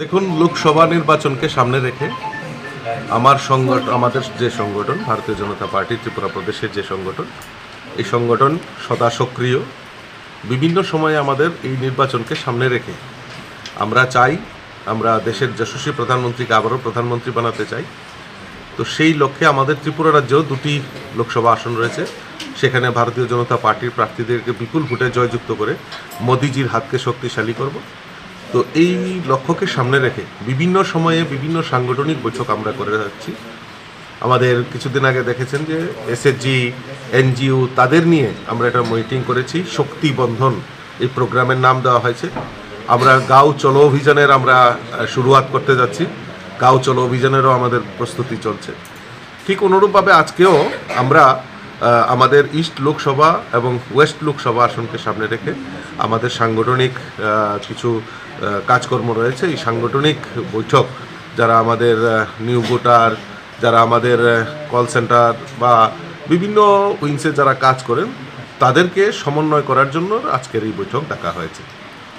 দেখুন, লোকসভা নির্বাচনকে সামনে রেখে আমাদের যে সংগঠন ভারতীয় জনতা পার্টি ত্রিপুরা প্রদেশের যে সংগঠন, এই সংগঠন সদা সক্রিয়। বিভিন্ন সময়ে আমাদের এই নির্বাচনকে সামনে রেখে আমরা দেশের যশস্বী প্রধানমন্ত্রীকে আবারও প্রধানমন্ত্রী বানাতে চাই। তো সেই লক্ষ্যে আমাদের ত্রিপুরা রাজ্যেও 2টি লোকসভা আসন রয়েছে। সেখানে ভারতীয় জনতা পার্টির প্রার্থীদেরকে বিপুল ভোটে জয়যুক্ত করে মোদিজির হাতকে শক্তিশালী করব। তো এই লক্ষ্যকে সামনে রেখে বিভিন্ন সময়ে বিভিন্ন সাংগঠনিক বৈঠক আমরা করে যাচ্ছি। আমাদের কিছুদিন আগে দেখেছেন যে এসএসজি, এনজিও তাদের নিয়ে আমরা একটা মিটিং করেছি। শক্তি বন্ধন এই প্রোগ্রামের নাম দেওয়া হয়েছে। আমরা গাঁও চলো অভিযানের শুরুয়াত করতে যাচ্ছি। গাঁও চলো অভিযানেরও আমাদের প্রস্তুতি চলছে। ঠিক অনুরূপভাবে আজকেও আমরা আমাদের ইস্ট লোকসভা এবং ওয়েস্ট লোকসভা আসনকে সামনে রেখে আমাদের সাংগঠনিক কিছু কাজকর্ম রয়েছে। এই সাংগঠনিক বৈঠক যারা আমাদের নিউ ভোটার, যারা আমাদের কল সেন্টার বা বিভিন্ন উইংসে যারা কাজ করেন, তাদেরকে সমন্বয় করার জন্য আজকের এই বৈঠক ডাকা হয়েছে।